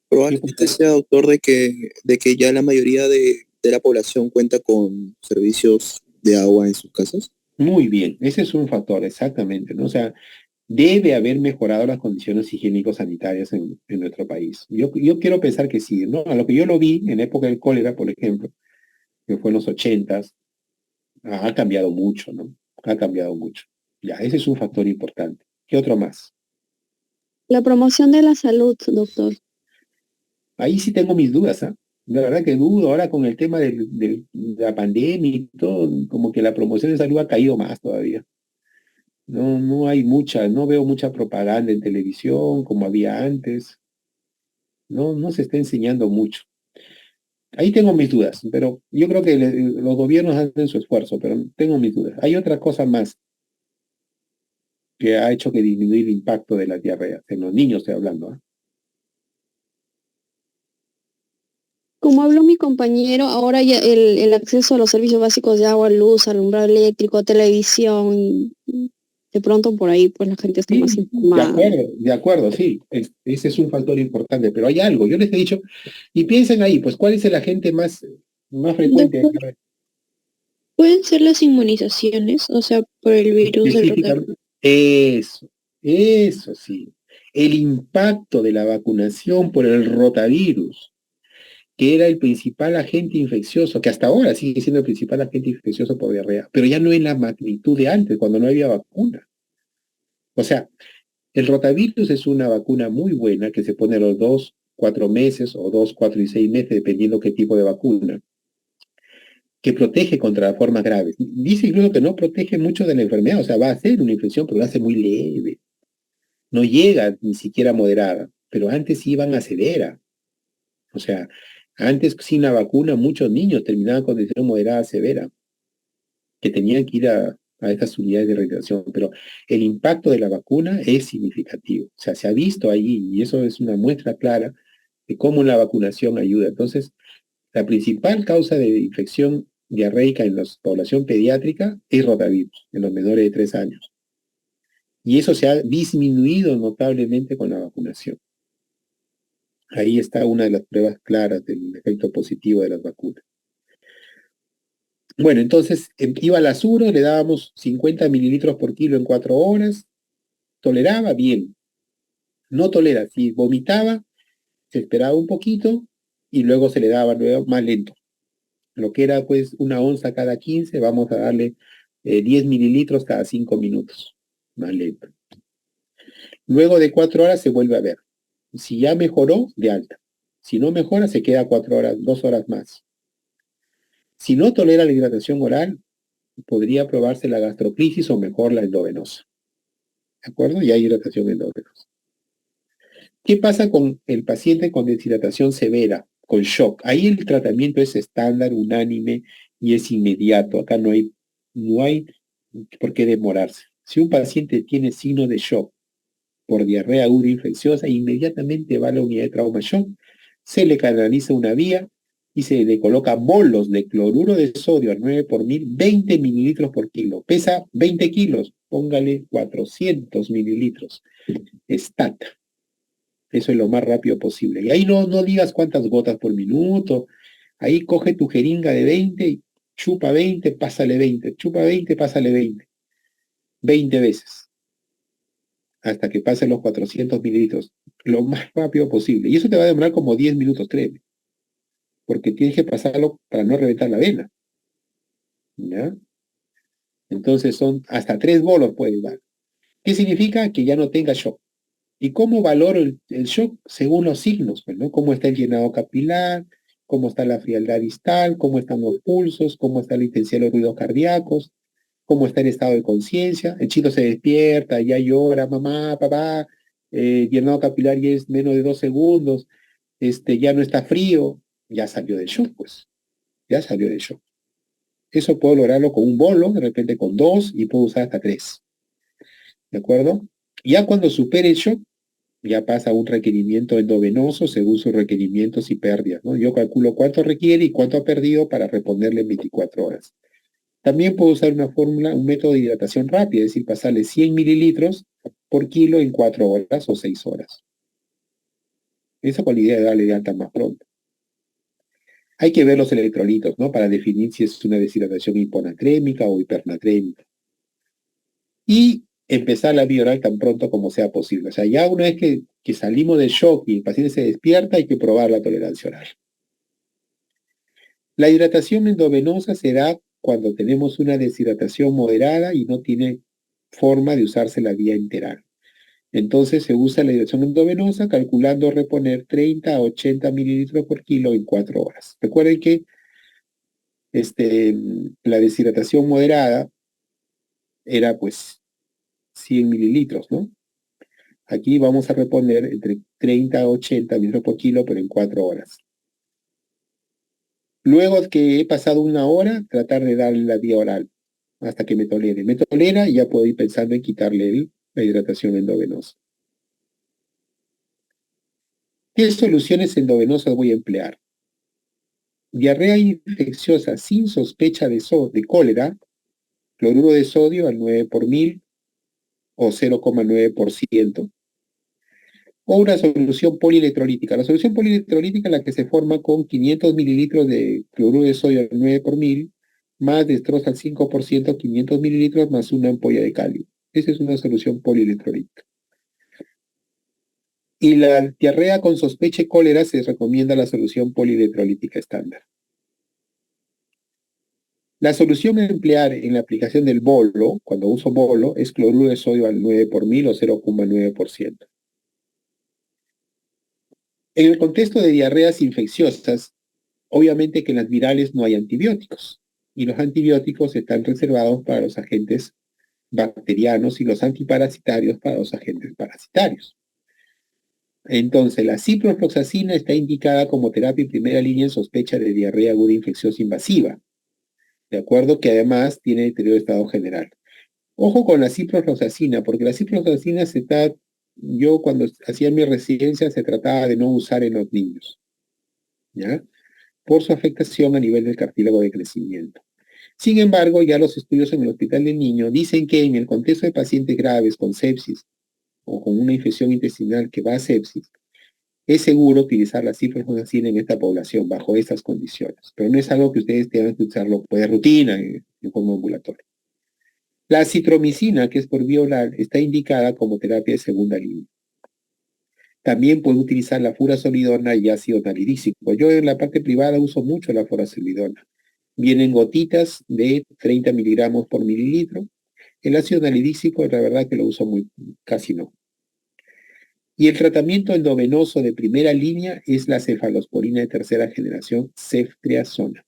Probablemente sea, doctor, de que ya la mayoría de la población cuenta con servicios de agua en sus casas. Muy bien, ese es un factor, exactamente, ¿no? O sea, debe haber mejorado las condiciones higiénico-sanitarias en nuestro país. Yo quiero pensar que sí, ¿no? A lo que yo lo vi en la época del cólera, por ejemplo, que fue en los 80s, ha cambiado mucho, ¿no? Ha cambiado mucho. Ya, ese es un factor importante. ¿Qué otro más? La promoción de la salud, doctor. Ahí sí tengo mis dudas, ¿ah? La verdad que dudo ahora con el tema de la pandemia y todo, como que la promoción de salud ha caído más todavía. No hay mucha, no veo mucha propaganda en televisión como había antes. No se está enseñando mucho. Ahí tengo mis dudas, pero yo creo que los gobiernos hacen su esfuerzo, pero tengo mis dudas. Hay otra cosa más que ha hecho que disminuir el impacto de la diarrea. En los niños estoy hablando, ¿ah? Como habló mi compañero, ahora ya el acceso a los servicios básicos de agua, luz, alumbrado eléctrico, televisión, y de pronto por ahí pues la gente está más Sí, informada. de acuerdo, sí. Ese es un factor importante, pero hay algo. Yo les he dicho, y piensen ahí, pues, ¿cuál es el agente más frecuente de Doctor, diarrea? ¿pueden ser las inmunizaciones? O sea, por el virus del rotavirus. Específicamente. Eso sí. El impacto de la vacunación por el rotavirus, que era el principal agente infeccioso, que hasta ahora sigue siendo el principal agente infeccioso por diarrea, pero ya no en la magnitud de antes, cuando no había vacuna. O sea, el rotavirus es una vacuna muy buena que se pone a los 2, 4 meses o 2, 4 y 6 meses, dependiendo qué tipo de vacuna, que protege contra formas graves. Dice incluso que no protege mucho de la enfermedad, o sea, va a ser una infección, pero lo hace muy leve. No llega ni siquiera a moderada, pero antes iban a severa. O sea, antes sin la vacuna muchos niños terminaban con condición moderada a severa, que tenían que ir a estas unidades de rehabilitación, pero el impacto de la vacuna es significativo. O sea, se ha visto allí y eso es una muestra clara de cómo la vacunación ayuda. Entonces, la principal causa de infección diarreica en la población pediátrica es rotavirus, en los menores de 3 años. Y eso se ha disminuido notablemente con la vacunación. Ahí está una de las pruebas claras del efecto positivo de las vacunas. Bueno, entonces iba al Azuro, le dábamos 50 mililitros por kilo en 4 horas, toleraba bien, no tolera, si vomitaba, se esperaba un poquito y luego se le daba luego más lento. Lo que era pues 1 onza cada 15, vamos a darle 10 mililitros cada 5 minutos, más lento. Luego de 4 horas se vuelve a ver. Si ya mejoró, de alta. Si no mejora, se queda 4 horas, 2 horas más. Si no tolera la hidratación oral, podría probarse la gastroclisis o mejor la endovenosa. ¿De acuerdo? Y hay hidratación endovenosa. ¿Qué pasa con el paciente con deshidratación severa, con shock? Ahí el tratamiento es estándar, unánime y es inmediato. Acá no hay por qué demorarse. Si un paciente tiene signo de shock por diarrea aguda infecciosa, inmediatamente va a la unidad de trauma shock, se le canaliza una vía y se le coloca bolos de cloruro de sodio al 9 por 1000, 20 mililitros por kilo. Pesa 20 kilos, póngale 400 mililitros. Stat. Eso es lo más rápido posible. Y ahí no digas cuántas gotas por minuto. Ahí coge tu jeringa de 20 y chupa 20, pásale 20. Chupa 20, pásale 20. 20 veces. Hasta que pasen los 400 mililitros. Lo más rápido posible. Y eso te va a demorar como 10 minutos, créeme. Porque tienes que pasarlo para no reventar la vena. ¿Ya? Entonces son hasta 3 bolos puedes dar. ¿Qué significa? Que ya no tenga shock. ¿Y cómo valoro el shock? Según los signos, pues, ¿no? Cómo está el llenado capilar, cómo está la frialdad distal, cómo están los pulsos, cómo está la intensidad de los ruidos cardíacos, cómo está el estado de conciencia. El chico se despierta, ya llora, mamá, papá, llenado capilar ya es menos de 2 segundos, ya no está frío, ya salió del shock, pues, ya salió del shock. Eso puedo lograrlo con un bolo, de repente con 2 y puedo usar hasta 3. ¿De acuerdo? Ya cuando supere el shock, ya pasa a un requerimiento endovenoso según sus requerimientos y pérdidas, ¿no? Yo calculo cuánto requiere y cuánto ha perdido para responderle en 24 horas. También puedo usar una fórmula, un método de hidratación rápida, es decir, pasarle 100 mililitros por kilo en 4 horas o 6 horas. Eso con la idea de darle de alta más pronto. Hay que ver los electrolitos, ¿no? Para definir si es una deshidratación hiponatrémica o hipernatrémica. Y empezar la vía oral tan pronto como sea posible. O sea, ya una vez que salimos del shock y el paciente se despierta, hay que probar la tolerancia oral. La hidratación endovenosa será cuando tenemos una deshidratación moderada y no tiene forma de usarse la vía enteral. Entonces se usa la hidratación endovenosa calculando reponer 30 a 80 mililitros por kilo en 4 horas. Recuerden que la deshidratación moderada era pues 100 mililitros, ¿no? Aquí vamos a reponer entre 30 a 80 mililitros por kilo, pero en 4 horas. Luego que he pasado una hora, tratar de darle la vía oral hasta que me tolere. Me tolera y ya puedo ir pensando en quitarle la hidratación endovenosa. ¿Qué soluciones endovenosas voy a emplear? Diarrea infecciosa sin sospecha de cólera, cloruro de sodio al 9 por mil o 0,9%. O una solución polielectrolítica. La solución polielectrolítica es la que se forma con 500 mililitros de cloruro de sodio al 9 por mil, más destroza al 5%, 500 mililitros más una ampolla de calio. Esa es una solución polielectrolítica. Y la diarrea con sospecha de cólera se recomienda la solución polielectrolítica estándar. La solución a emplear en la aplicación del bolo, cuando uso bolo, es cloruro de sodio al 9 por mil o 0,9%. En el contexto de diarreas infecciosas, obviamente que en las virales no hay antibióticos, y los antibióticos están reservados para los agentes bacterianos y los antiparasitarios para los agentes parasitarios. Entonces, la ciprofloxacina está indicada como terapia en primera línea en sospecha de diarrea aguda infecciosa invasiva, de acuerdo que además tiene deterioro de estado general. Ojo con la ciprofloxacina, porque la ciprofloxacina yo cuando hacía mi residencia se trataba de no usar en los niños, ¿ya? Por su afectación a nivel del cartílago de crecimiento. Sin embargo, ya los estudios en el Hospital del Niño dicen que en el contexto de pacientes graves con sepsis o con una infección intestinal que va a sepsis, es seguro utilizar la ciprofloxacina en esta población bajo estas condiciones, pero no es algo que ustedes tengan que usarlo de rutina en forma ambulatoria. La citromicina, que es por vía oral, está indicada como terapia de segunda línea. También puede utilizar la furazolidona y ácido nalidícico. Yo en la parte privada uso mucho la furazolidona. Vienen gotitas de 30 miligramos por mililitro. El ácido nalidícico, la verdad que lo uso casi no. Y el tratamiento endovenoso de primera línea es la cefalosporina de tercera generación, ceftriaxona,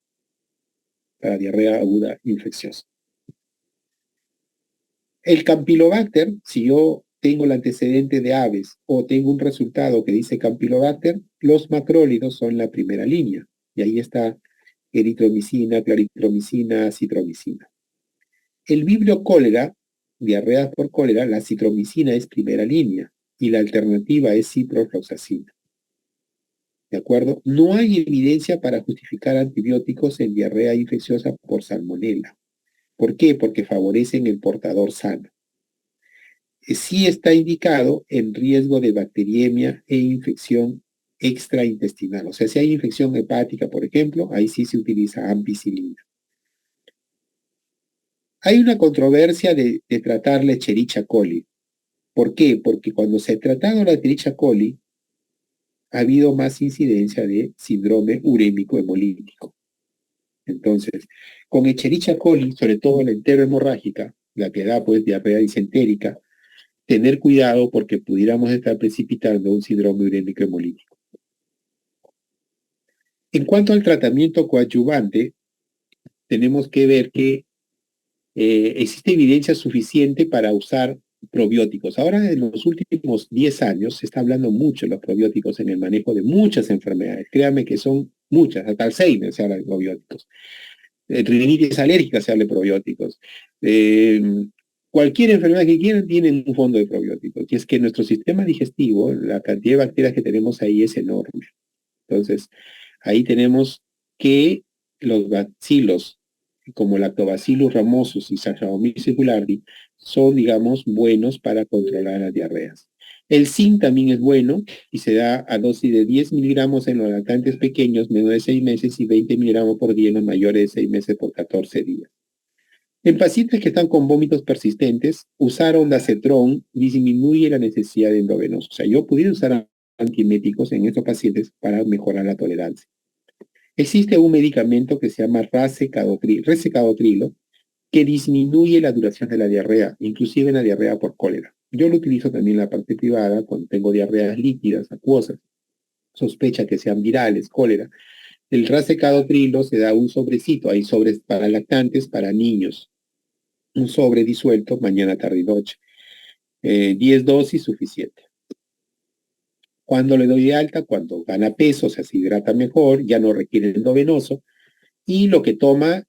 para diarrea aguda infecciosa. El Campylobacter, si yo tengo el antecedente de aves o tengo un resultado que dice Campylobacter, los macrólidos son la primera línea. Y ahí está eritromicina, claritromicina, citromicina. El vibrio cólera, diarrea por cólera, la citromicina es primera línea y la alternativa es ciprofloxacina. ¿De acuerdo? No hay evidencia para justificar antibióticos en diarrea infecciosa por salmonela. ¿Por qué? Porque favorecen el portador sano. Sí está indicado en riesgo de bacteriemia e infección extraintestinal. O sea, si hay infección hepática, por ejemplo, ahí sí se utiliza ampicilina. Hay una controversia de tratar la Escherichia coli. ¿Por qué? Porque cuando se ha tratado la Escherichia coli, ha habido más incidencia de síndrome urémico hemolítico. Entonces, con Escherichia coli, sobre todo la enterohemorrágica, la que da pues diarrea disentérica, tener cuidado porque pudiéramos estar precipitando un síndrome urémico hemolítico. En cuanto al tratamiento coadyuvante, tenemos que ver que existe evidencia suficiente para usar probióticos. Ahora, en los últimos 10 años, se está hablando mucho de los probióticos en el manejo de muchas enfermedades. Créanme que son muchas, hasta Alzheimer se habla de probióticos. Rinitis alérgica se habla de probióticos. Cualquier enfermedad que quieran tiene un fondo de probióticos. Y es que nuestro sistema digestivo, la cantidad de bacterias que tenemos ahí es enorme. Entonces, ahí tenemos que los bacilos, como Lactobacillus ramosus y Saccharomyces boulardii, son, digamos, buenos para controlar las diarreas. El zinc también es bueno y se da a dosis de 10 miligramos en los lactantes pequeños menores de 6 meses y 20 miligramos por día en los mayores de 6 meses por 14 días. En pacientes que están con vómitos persistentes, usar ondansetron disminuye la necesidad de endovenoso. O sea, yo pudiera usar antieméticos en estos pacientes para mejorar la tolerancia. Existe un medicamento que se llama resecadotrilo, que disminuye la duración de la diarrea, inclusive en la diarrea por cólera. Yo lo utilizo también en la parte privada cuando tengo diarreas líquidas, acuosas, sospecha que sean virales, cólera. El rasecadotrilo se da un sobrecito, hay sobres para lactantes, para niños, un sobre disuelto mañana, tarde y noche. 10 dosis suficiente. Cuando le doy de alta, cuando gana peso, se hidrata mejor, ya no requiere endovenoso, y lo que toma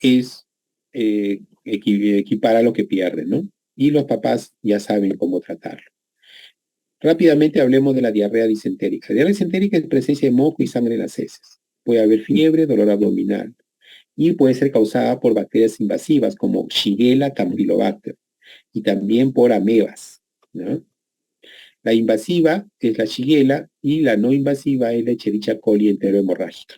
es equipara lo que pierde, ¿no? Y los papás ya saben cómo tratarlo. Rápidamente hablemos de la diarrea disentérica. La diarrea disentérica es presencia de moco y sangre en las heces. Puede haber fiebre, dolor abdominal, y puede ser causada por bacterias invasivas como Shigella campylobacter y también por amebas, ¿no? La invasiva es la Shigella y la no invasiva es la Escherichia coli enterohemorrágica.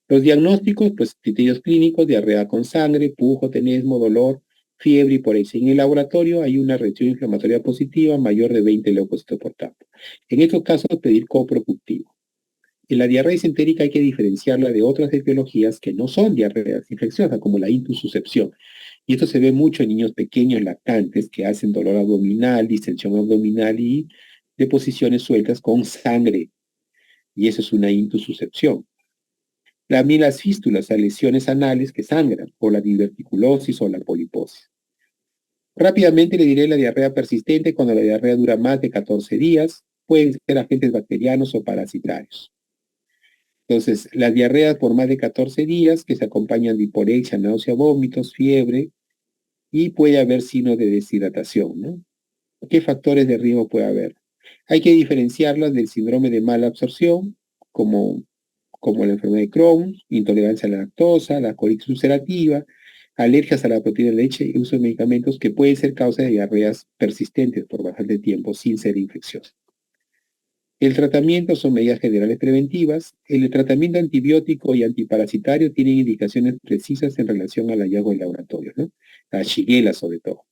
Los diagnósticos, pues criterios clínicos, diarrea con sangre, pujo, tenesmo, dolor, fiebre y por eso. En el laboratorio hay una reacción inflamatoria positiva mayor de 20 leucocitos por tapa. En estos casos, pedir coproductivo. En la diarrea disentérica hay que diferenciarla de otras etiologías que no son diarreas infecciosas, como la intususcepción. Y esto se ve mucho en niños pequeños lactantes que hacen dolor abdominal, distensión abdominal y deposiciones sueltas con sangre. Y eso es una intususcepción. También las fístulas, las lesiones anales que sangran, o la diverticulosis o la poliposis. Rápidamente le diré la diarrea persistente cuando la diarrea dura más de 14 días. Pueden ser agentes bacterianos o parasitarios. Entonces, las diarreas por más de 14 días que se acompañan de hiporexia, náusea, vómitos, fiebre y puede haber signos de deshidratación, ¿no? ¿Qué factores de riesgo puede haber? Hay que diferenciarlas del síndrome de mala absorción, como la enfermedad de Crohn, intolerancia a la lactosa, la colitis ulcerativa, alergias a la proteína de leche y uso de medicamentos que pueden ser causa de diarreas persistentes por bastante tiempo sin ser infecciosas. El tratamiento son medidas generales preventivas. El tratamiento antibiótico y antiparasitario tienen indicaciones precisas en relación al hallazgo de laboratorio, ¿no? La Shigella sobre todo.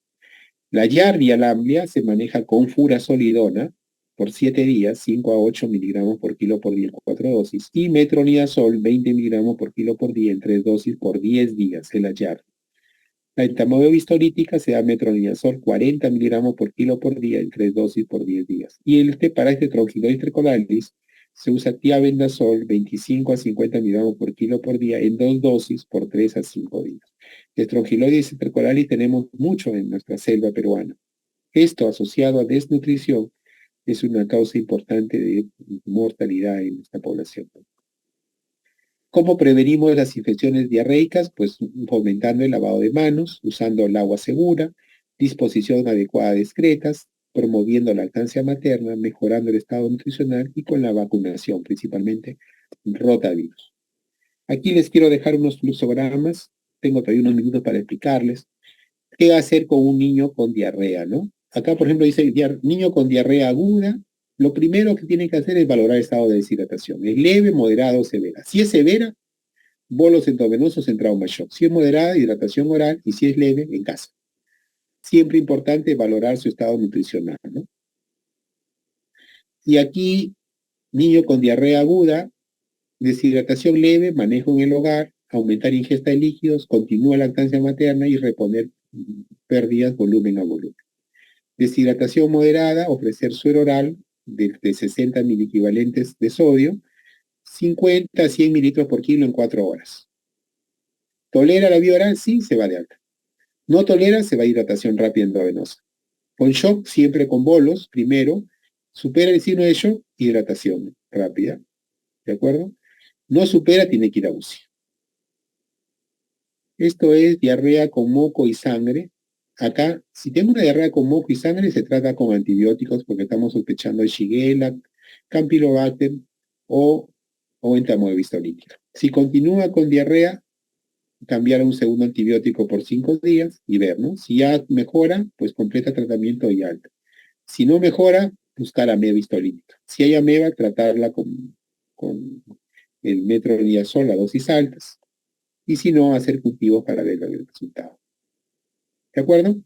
La Yardia lamblia se maneja con furazolidona por 7 días, 5 a 8 miligramos por kilo por día en 4 dosis, y metronidazol, 20 miligramos por kilo por día en 3 dosis por 10 días, el Yardia. La entamoeba histolítica se da metronidazol 40 miligramos por kilo por día en 3 dosis por 10 días. Y para este tronquilosis tricodalis se usa tiabendazol 25 a 50 miligramos por kilo por día en 2 dosis por 3 a 5 días. De tronquilosis tricodalis tenemos mucho en nuestra selva peruana. Esto asociado a desnutrición es una causa importante de mortalidad en esta población. ¿Cómo prevenimos las infecciones diarreicas? Pues fomentando el lavado de manos, usando el agua segura, disposición adecuada de excretas, promoviendo lactancia materna, mejorando el estado nutricional y con la vacunación, principalmente rotavirus. Aquí les quiero dejar unos fluxogramas, tengo todavía unos minutos para explicarles qué hacer con un niño con diarrea, ¿no? Acá, por ejemplo, dice niño con diarrea aguda. Lo primero que tiene que hacer es valorar el estado de deshidratación. ¿Es leve, moderado o severa? Si es severa, bolos endovenosos en trauma shock. Si es moderada, hidratación oral. Y si es leve, en casa. Siempre importante valorar su estado nutricional, ¿no? Y aquí, niño con diarrea aguda, deshidratación leve, manejo en el hogar, aumentar ingesta de líquidos, continúa lactancia materna y reponer pérdidas volumen a volumen. Deshidratación moderada, ofrecer suero oral de 60 miliequivalentes de sodio, 50 a 100 mililitros por kilo en 4 horas. ¿Tolera la vía oral? Sí, se va de alta. No tolera, se va a hidratación rápida endovenosa. Con shock, siempre con bolos, primero. Supera el signo de shock, hidratación rápida. ¿De acuerdo? No supera, tiene que ir a UCI. Esto es diarrea con moco y sangre. acá, si tengo una diarrea con moco y sangre, se trata con antibióticos porque estamos sospechando de Shigella, Campylobacter o, o entamoeba histolítica. Si continúa con diarrea, cambiar a un segundo antibiótico por 5 días y ver, ¿no? Si ya mejora, pues completa tratamiento y alta. Si no mejora, buscar ameba histolítica. Si hay ameba, tratarla con el metronidazol a dosis altas. Y si no, hacer cultivos para ver el resultado. ¿De acuerdo?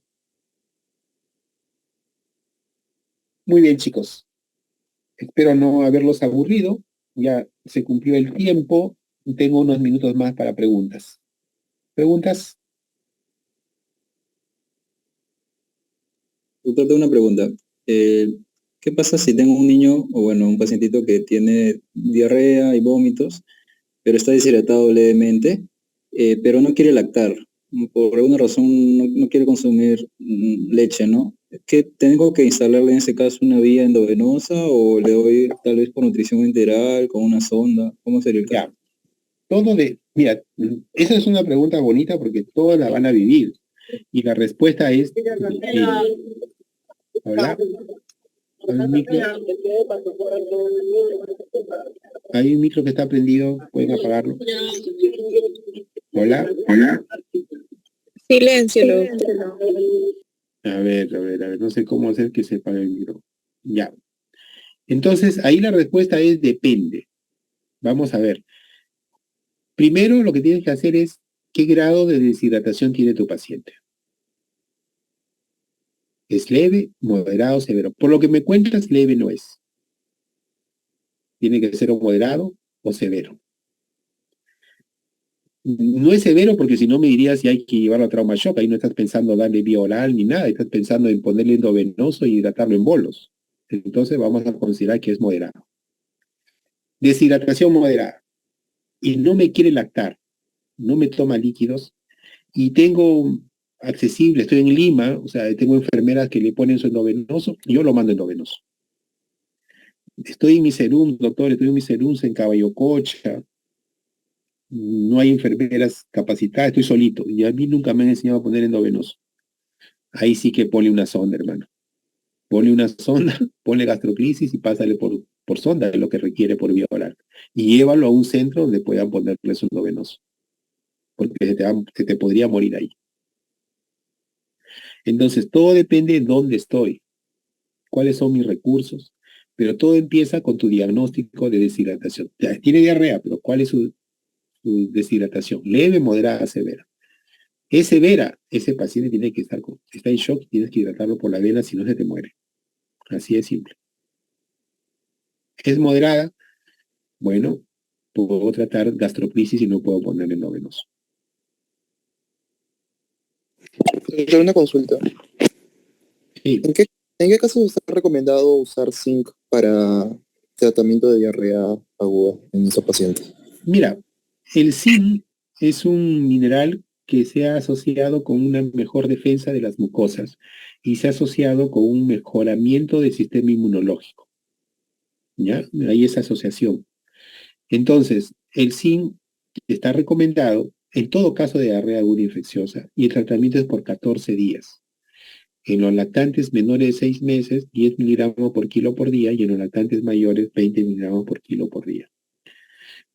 Muy bien, chicos. Espero no haberlos aburrido. Ya se cumplió el tiempo. Tengo unos minutos más para preguntas. ¿Preguntas? Doctor, tengo una pregunta. ¿Qué pasa si tengo un niño, o bueno, un pacientito que tiene diarrea y vómitos, pero está deshidratado levemente, pero no quiere lactar? Por alguna razón no quiere consumir leche, ¿no? ¿Qué tengo que instalarle en ese caso una vía endovenosa o le doy tal vez por nutrición enteral con una sonda? ¿Cómo sería el caso? Ya. Mira, esa es una pregunta bonita porque todos la van a vivir. Y la respuesta es, hola, hay un micro que está prendido, pueden apagarlo. Hola. Silencio. A ver, no sé cómo hacer que se apague el micro. Ya. Entonces, ahí la respuesta es depende. Vamos a ver. Primero, lo que tienes que hacer es qué grado de deshidratación tiene tu paciente. ¿Es leve, moderado, severo? Por lo que me cuentas, leve no es. Tiene que ser o moderado o severo. No es severo porque si no me dirías si hay que llevarlo a trauma shock. Ahí no estás pensando darle vía oral ni nada. Estás pensando en ponerle endovenoso y hidratarlo en bolos. Entonces vamos a considerar que es moderado. Deshidratación moderada. Y no me quiere lactar. No me toma líquidos. Y tengo accesible, estoy en Lima, o sea, tengo enfermeras que le ponen su endovenoso. Yo lo mando endovenoso. Estoy en mi serum, doctor, estoy en mi serum en Caballococha. No hay enfermeras capacitadas, estoy solito. Y a mí nunca me han enseñado a poner endovenoso. Ahí sí que ponle una sonda, hermano. Ponle una sonda, ponle gastroclisis y pásale por sonda, es lo que requiere por vía oral. Y llévalo a un centro donde puedan ponerle su endovenoso. Porque se te podría morir ahí. Entonces, todo depende de dónde estoy, cuáles son mis recursos, pero todo empieza con tu diagnóstico de deshidratación. Ya, tiene diarrea, pero ¿cuál es su deshidratación? Leve, moderada, severa. Es severa, ese paciente tiene que está en shock, tienes que hidratarlo por la vena, si no se te muere. Así de simple. Es moderada, bueno, puedo tratar gastrocrisis y no puedo ponerle endovenoso. Doctor, una consulta. Sí, ¿En qué casos está recomendado usar zinc para tratamiento de diarrea aguda en esos pacientes? mira, el zinc es un mineral que se ha asociado con una mejor defensa de las mucosas y se ha asociado con un mejoramiento del sistema inmunológico. ¿Ya? Hay esa asociación. Entonces, el zinc está recomendado en todo caso de diarrea aguda infecciosa y el tratamiento es por 14 días. En los lactantes menores de 6 meses, 10 miligramos por kilo por día y en los lactantes mayores, 20 miligramos por kilo por día.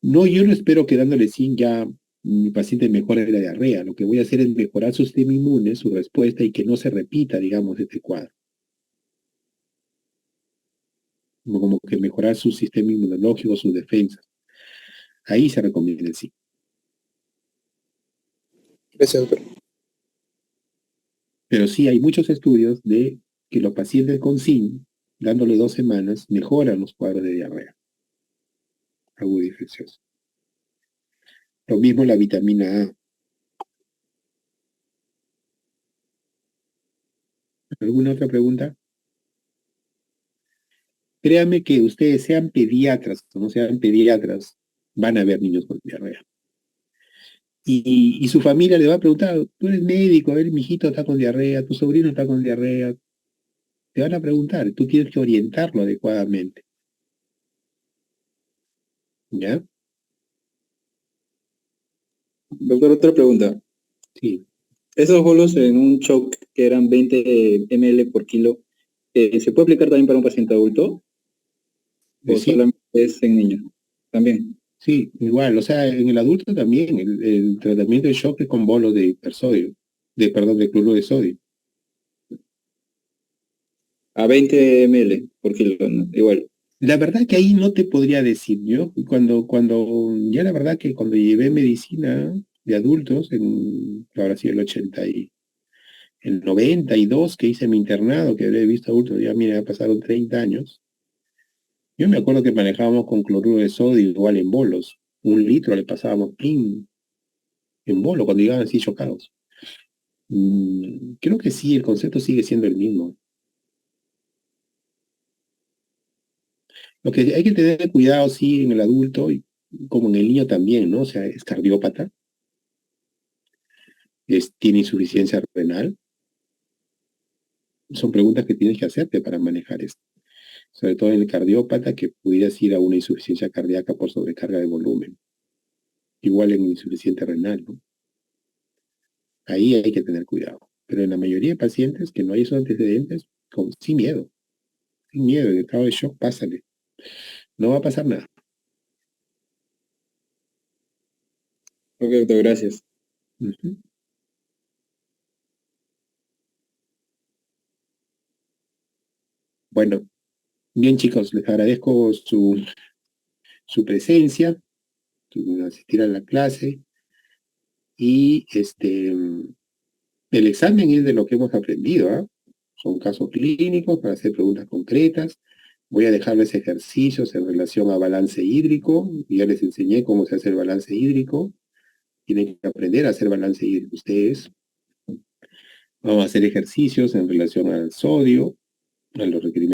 No, yo no espero que dándole zinc ya mi paciente mejore la diarrea. Lo que voy a hacer es mejorar su sistema inmune, su respuesta y que no se repita, digamos, este cuadro. Como que mejorar su sistema inmunológico, sus defensas. Ahí se recomienda el zinc. Gracias, doctor. Pero sí hay muchos estudios de que los pacientes con zinc, dándole 2 semanas, mejoran los cuadros de diarrea aguda infecciosa. Lo mismo la vitamina A. ¿Alguna otra pregunta? Créanme que ustedes sean pediatras o no sean pediatras, van a ver niños con diarrea. Y su familia le va a preguntar, tú eres médico, a ver, mi hijito está con diarrea, tu sobrino está con diarrea. Te van a preguntar, tú tienes que orientarlo adecuadamente. ¿Ya? Doctor, otra pregunta. Sí. Esos bolos en un shock que eran 20 ml por kilo, ¿se puede aplicar también para un paciente adulto o Sí, solamente es en niños? También. sí, igual, o sea, en el adulto también, el tratamiento de shock es con bolos de hipersodio, perdón, de cloruro de sodio. A 20 ml por kilo, ¿no? Igual. La verdad que ahí no te podría decir yo, ya la verdad que cuando llevé medicina de adultos, ahora sí el 80 y el 92 que hice mi internado, que habré visto adultos, ya mira, pasaron 30 años, yo me acuerdo que manejábamos con cloruro de sodio igual en bolos, 1 litro le pasábamos pin en bolo cuando llegaban así chocados. Creo que sí, el concepto sigue siendo el mismo. Lo que hay que tener cuidado, sí, en el adulto, y como en el niño también, ¿no? O sea, es cardiópata, tiene insuficiencia renal. Son preguntas que tienes que hacerte para manejar esto. Sobre todo en el cardiópata, que pudieras ir a una insuficiencia cardíaca por sobrecarga de volumen. Igual en insuficiente renal, ¿no? Ahí hay que tener cuidado. Pero en la mayoría de pacientes que no hay esos antecedentes, sin miedo, en estado de shock, pásale. No va a pasar nada. Ok, doctor, gracias. Ujú. Bueno, bien chicos, les agradezco su presencia, asistir a la clase y el examen es de lo que hemos aprendido, ¿ah? Son casos clínicos para hacer preguntas concretas. Voy a dejarles ejercicios en relación a balance hídrico. Ya les enseñé cómo se hace el balance hídrico. Tienen que aprender a hacer balance hídrico ustedes. Vamos a hacer ejercicios en relación al sodio, a los requerimientos